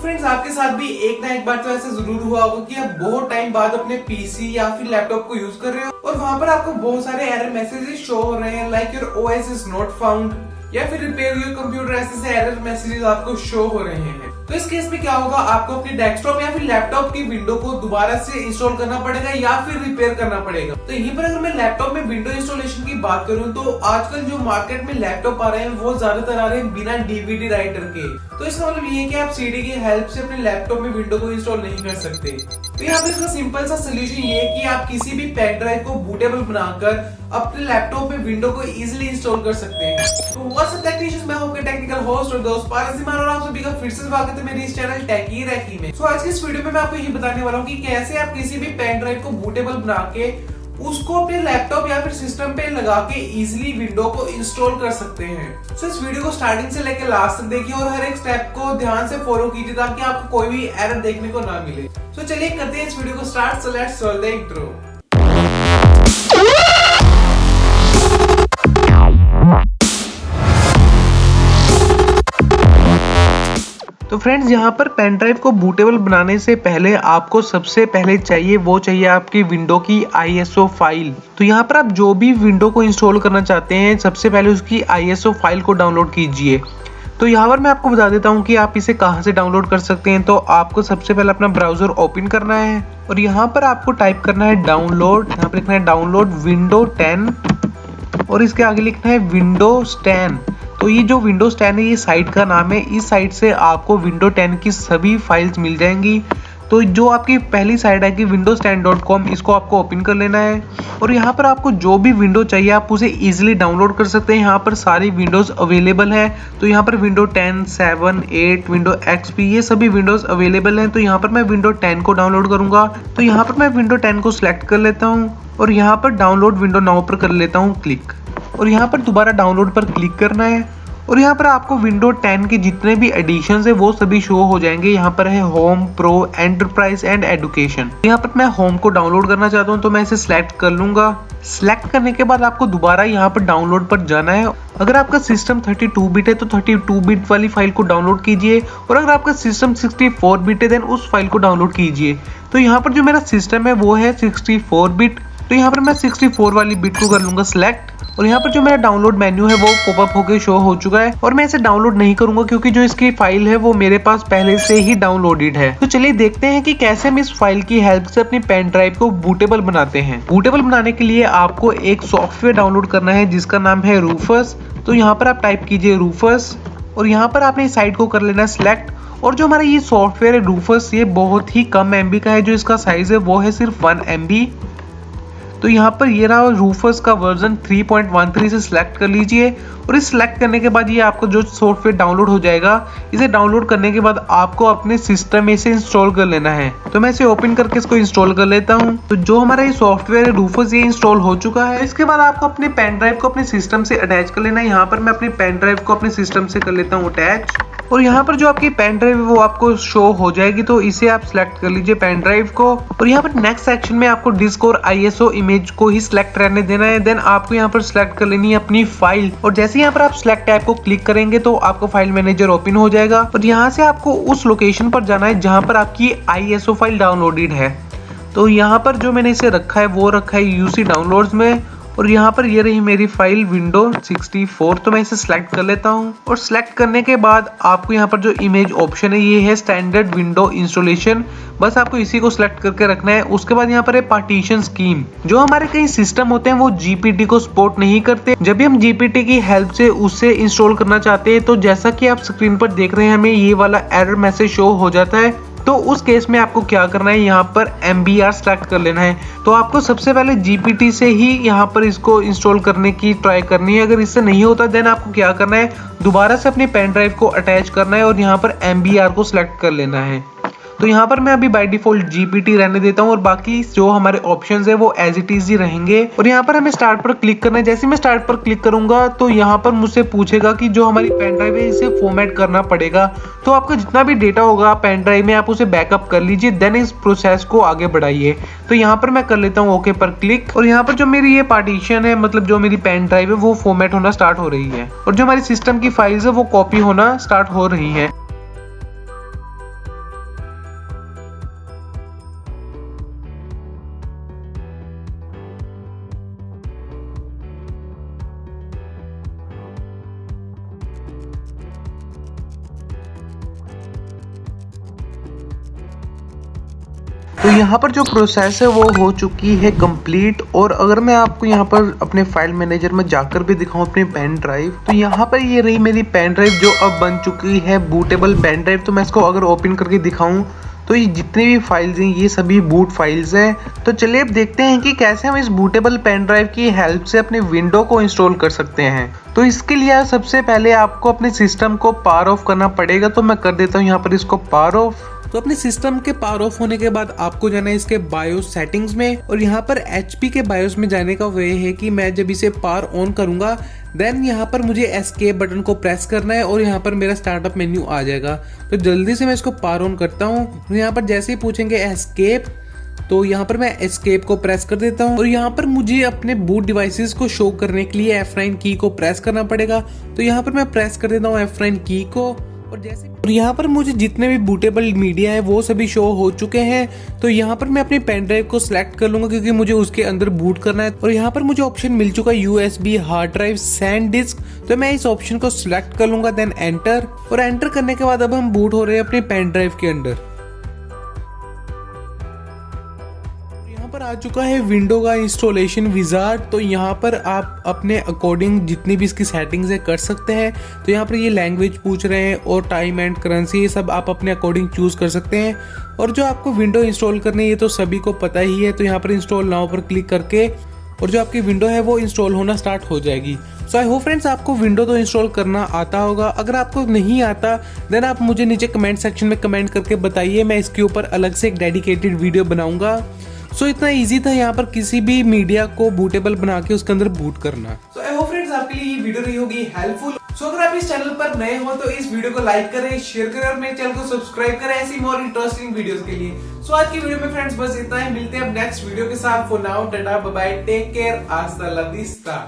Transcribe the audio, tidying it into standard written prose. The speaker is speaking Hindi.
फ्रेंड्स, आपके साथ भी एक ना एक बार तो ऐसा जरूर हुआ होगा कि आप बहुत टाइम बाद अपने पीसी या फिर लैपटॉप को यूज कर रहे हो और वहां पर आपको बहुत सारे एरर मैसेजेस शो हो रहे हैं, like your OS is not found या फिर रिपेयर योर कंप्यूटर, ऐसे एरर मैसेजेस आपको शो हो रहे हैं। तो इस केस में क्या होगा, आपको अपने डेस्कटॉप या फिर लैपटॉप की विंडो को दोबारा से इंस्टॉल करना पड़ेगा या फिर रिपेयर करना पड़ेगा। तो यहीं पर अगर मैं लैपटॉप में विंडो इंस्टॉलेशन की बात करूं तो आजकल जो मार्केट में लैपटॉप आ रहे हैं वो ज्यादातर आ रहे हैं बिना डीवीडी राइटर के। तो इसका मतलब ये है कि आप सीडी की हेल्प से अपने लैपटॉप में विंडो को इंस्टॉल नहीं कर सकते। तो यहाँ पे इसका सिंपल सा सोल्यूशन ये है कि आप किसी भी पेन ड्राइव को बूटेबल बनाकर अपने लैपटॉप में विंडो को इजीली इंस्टॉल कर सकते हैं। तो व्हाट्स अप टेक्नीशियंस, मैं हूं आपका टेक्निकल होस्ट और दोस्त पारस ईमान और आप सभी का फिर से स्वागत है मेरे इस चैनल टेकी रैकी में। सो आज की इस वीडियो में मैं आपको ये बताने वाला हूं कि कैसे आप किसी भी पेन ड्राइव को बूटेबल बना के उसको अपने लैपटॉप या फिर सिस्टम पे लगा के इजीली विंडो को इंस्टॉल कर सकते हैं। सो इस वीडियो को स्टार्टिंग से लेकर लास्ट तक देखिए और हर एक स्टेप को ध्यान से फॉलो कीजिए ताकि आपको कोई भी एरर देखने को ना मिले। सो चलिए करते हैं इस वीडियो को start. So let's roll the intro. तो फ्रेंड्स, यहाँ पर पेन ड्राइव को बूटेबल बनाने से पहले आपको सबसे पहले चाहिए आपकी विंडो की ISO फाइल। तो यहाँ पर आप जो भी विंडो को इंस्टॉल करना चाहते हैं सबसे पहले उसकी ISO फाइल को डाउनलोड कीजिए। तो यहाँ पर मैं आपको बता देता हूँ कि आप इसे कहाँ से डाउनलोड कर सकते हैं। तो आपको सबसे पहले अपना ब्राउजर ओपन करना है और यहाँ पर आपको टाइप करना है डाउनलोड। यहाँ पर लिखना है डाउनलोड विंडो 10 और इसके आगे लिखना है विंडोज 10। तो ये जो विंडोज 10 है ये साइट का नाम है। इस साइट से आपको विंडो 10 की सभी फाइल्स मिल जाएंगी। तो जो आपकी पहली साइट है कि windows10.com, इसको आपको ओपन कर लेना है और यहाँ पर आपको जो भी विंडो चाहिए आप उसे इजीली डाउनलोड कर सकते हैं। यहाँ पर सारी विंडोज अवेलेबल है। तो यहाँ पर विंडो 10, 7, 8, विंडो XP ये सभी विंडोज अवेलेबल हैं। तो यहाँ पर मैं विंडो 10 को डाउनलोड करूंगा। तो यहाँ पर मैं विंडो 10 को सिलेक्ट कर लेता हूँ और यहाँ पर डाउनलोड विंडो नाउ पर कर लेता हूँ क्लिक और यहाँ पर दोबारा डाउनलोड पर क्लिक करना है और यहाँ पर आपको विंडो 10 के जितने भी एडिशंस है वो सभी शो हो जाएंगे। यहाँ पर है home, pro, enterprise and education. यहाँ पर मैं होम को डाउनलोड करना चाहता हूँ तो मैं इसे सिलेक्ट कर लूंगा। सिलेक्ट करने के बाद आपको दोबारा यहाँ पर डाउनलोड पर जाना है। अगर आपका सिस्टम 32 बिट है तो 32 बिट वाली फाइल को डाउनलोड कीजिए और अगर आपका सिस्टम 64 बिट है देन उस फाइल को डाउनलोड कीजिए। तो यहाँ पर जो मेरा सिस्टम है वो है 64 बिट। तो यहाँ पर मैं 64 वाली बिट को कर लूंगा सिलेक्ट और यहाँ पर जो मेरा डाउनलोड मेन्यू है वो पॉपअप होकर शो हो चुका है और मैं इसे डाउनलोड नहीं करूंगा क्योंकि जो इसकी फाइल है वो मेरे पास पहले से ही डाउनलोडेड है। तो चलिए देखते हैं कि कैसे हम इस फाइल की हेल्प से अपनी पेन ड्राइव को बूटेबल बनाते हैं। बूटेबल बनाने के लिए आपको एक सॉफ्टवेयर डाउनलोड करना है जिसका नाम है रूफस। तो यहाँ पर आप टाइप कीजिए रूफस और यहाँ पर आपने इस साइट को कर लेना सिलेक्ट। और जो हमारा ये सॉफ्टवेयर है रूफस ये बहुत ही कम MB का है। जो इसका साइज है वो है सिर्फ 1 MB। तो यहाँ पर ये रहा रूफस का वर्जन 3.13 से सिलेक्ट कर लीजिए और इस सिलेक्ट करने के बाद ये आपको जो सॉफ्टवेयर डाउनलोड हो जाएगा। इसे डाउनलोड करने के बाद आपको अपने सिस्टम में इसे इंस्टॉल कर लेना है। तो मैं इसे ओपन करके इसको इंस्टॉल कर लेता हूँ। तो जो हमारा ये सॉफ्टवेयर है रूफस ये इंस्टॉल हो चुका है। इसके बाद आपको अपने पेन ड्राइव को अपने सिस्टम से अटैच कर लेना है। यहाँ पर मैं अपनी पेन ड्राइव को अपने सिस्टम से कर लेता हूँ अटैच और यहाँ पर जो आपकी पेन ड्राइव है वो आपको शो हो जाएगी। तो इसे आप सिलेक्ट कर लीजिए पेन ड्राइव को और यहाँ पर नेक्स्ट सेक्शन में आपको डिस्क और ISO इमेज को ही सिलेक्ट रहने देना है। देन आपको यहाँ पर सिलेक्ट कर लेनी है अपनी फाइल और जैसे यहाँ पर आप सिलेक्ट टैब को क्लिक करेंगे तो आपको फाइल मैनेजर ओपन हो जाएगा और यहाँ से आपको उस लोकेशन पर जाना है जहाँ पर आपकी ISO फाइल डाउनलोडेड है। तो यहाँ पर जो मैंने इसे रखा है वो रखा है UC डाउनलोड्स में और यहाँ पर ये रही मेरी फाइल विंडो 64। तो मैं इसे सिलेक्ट कर लेता हूँ और सिलेक्ट करने के बाद आपको यहाँ पर जो इमेज ऑप्शन है ये है स्टैंडर्ड विंडो इंस्टॉलेशन। बस आपको इसी को सिलेक्ट करके रखना है। उसके बाद यहाँ पर है पार्टीशन स्कीम। जो हमारे कई सिस्टम होते हैं वो GPT को सपोर्ट नहीं करते। जब भी हम GPT की हेल्प से उससे इंस्टॉल करना चाहते हैं तो जैसा कि आप स्क्रीन पर देख रहे हैं हमें ये वाला एरर मैसेज शो हो जाता है। तो उस केस में आपको क्या करना है, यहाँ पर MBR सेलेक्ट कर लेना है। तो आपको सबसे पहले GPT से ही यहाँ पर इसको इंस्टॉल करने की ट्राई करनी है। अगर इससे नहीं होता देन आपको क्या करना है, दोबारा से अपनी पेन ड्राइव को अटैच करना है और यहाँ पर MBR को सिलेक्ट कर लेना है। तो यहाँ पर मैं अभी बाय डिफॉल्ट GPT रहने देता हूँ और बाकी जो हमारे ऑप्शंस है वो एज इट इज ही रहेंगे। और यहाँ पर हमें स्टार्ट पर क्लिक करना है। जैसे मैं स्टार्ट पर क्लिक करूंगा तो यहाँ पर मुझसे पूछेगा कि जो हमारी पेन ड्राइव है इसे फॉर्मेट करना पड़ेगा। तो आपका जितना भी डेटा होगा पेन ड्राइव में आप उसे बैकअप कर लीजिए, देन इस प्रोसेस को आगे बढ़ाइए। तो यहाँ पर मैं कर लेता हूँ ओके पर क्लिक और यहाँ पर जो मेरी ये पार्टीशन है मतलब जो मेरी पेन ड्राइव है वो फॉर्मेट होना स्टार्ट हो रही है और जो हमारी सिस्टम की फाइल्स है वो कॉपी होना स्टार्ट हो रही है। तो यहाँ पर जो प्रोसेस है वो हो चुकी है कंप्लीट। और अगर मैं आपको यहाँ पर अपने फाइल मैनेजर में जाकर भी दिखाऊं अपनी पेन ड्राइव, तो यहाँ पर ये रही मेरी पेन ड्राइव जो अब बन चुकी है बूटेबल पेन ड्राइव। तो मैं इसको अगर ओपन करके दिखाऊं तो ये जितनी भी फाइल्स हैं ये सभी बूट फाइल्स हैं। तो चलिए अब देखते हैं कि कैसे हम इस बूटेबल पेन ड्राइव की हेल्प से अपने विंडो को इंस्टॉल कर सकते हैं। तो इसके लिए सबसे पहले आपको अपने सिस्टम को पावर ऑफ करना पड़ेगा। तो मैं कर देता हूँ यहाँ पर इसको पावर ऑफ। तो अपने सिस्टम के पावर ऑफ होने के बाद आपको जाना है इसके बायोस सेटिंग्स में, और यहाँ पर HP के बायोस में जाने का वे है कि मैं जब इसे पावर ऑन करूंगा देन यहाँ पर मुझे एस्केप बटन को प्रेस करना है और यहाँ पर मेरा स्टार्टअप मेन्यू आ जाएगा। तो जल्दी से मैं इसको पावर ऑन करता हूँ। यहाँ पर जैसे ही पूछेंगे एस्केप, तो यहाँ पर मैं एस्केप को प्रेस कर देता हूँ। और यहाँ पर मुझे अपने बूट डिवाइसेस को शो करने के लिए F9 की को प्रेस करना पड़ेगा। तो यहाँ पर मैं प्रेस कर देता हूँ F9 की को, और यहाँ पर मुझे जितने भी बूटेबल मीडिया है वो सभी शो हो चुके हैं। तो यहाँ पर मैं अपनी पेन ड्राइव को सिलेक्ट कर लूंगा क्योंकि मुझे उसके अंदर बूट करना है। और यहाँ पर मुझे ऑप्शन मिल चुका है USB hard drive SanDisk. तो मैं इस ऑप्शन को सिलेक्ट कर लूंगा, देन एंटर। और एंटर करने के बाद अब हम बूट हो रहे हैं अपनी पेन ड्राइव के अंदर। पर आ चुका है विंडो का इंस्टॉलेशन विजार्ड। तो यहाँ पर आप अपने अकॉर्डिंग जितनी भी इसकी सेटिंग्स है कर सकते हैं। तो यहाँ पर ये लैंग्वेज पूछ रहे हैं और टाइम एंड करेंसी, ये सब आप अपने अकॉर्डिंग चूज कर सकते हैं। और जो आपको विंडो इंस्टॉल करनी है ये तो सभी को पता ही है। तो यहाँ पर इंस्टॉल नाउ पर क्लिक करके और जो आपकी विंडो है वो इंस्टॉल होना स्टार्ट हो जाएगी। सो आई होप फ्रेंड्स आपको विंडो तो इंस्टॉल करना आता होगा। अगर आपको नहीं आता देन आप मुझे नीचे कमेंट सेक्शन में कमेंट करके बताइए, मैं इसके ऊपर अलग से एक डेडिकेटेड वीडियो बनाऊंगा। सो इतना इजी था यहाँ पर किसी भी मीडिया को बूटेबल बना के उसके अंदर बूट करना। सो आई होप फ्रेंड्स आपके लिए ये वीडियो रही होगी हेल्पफुल। सो अगर आप इस चैनल पर नए हो तो इस वीडियो को लाइक करें, शेयर करें और मेरे चैनल को सब्सक्राइब करें ऐसी मोर इंटरेस्टिंग वीडियोस के लिए। सो आज की वीडियो में फ्रेंड्स बस इतना ही। मिलते हैं अब नेक्स्ट वीडियो के साथ। For now tata bye bye, take care, हasta la vista।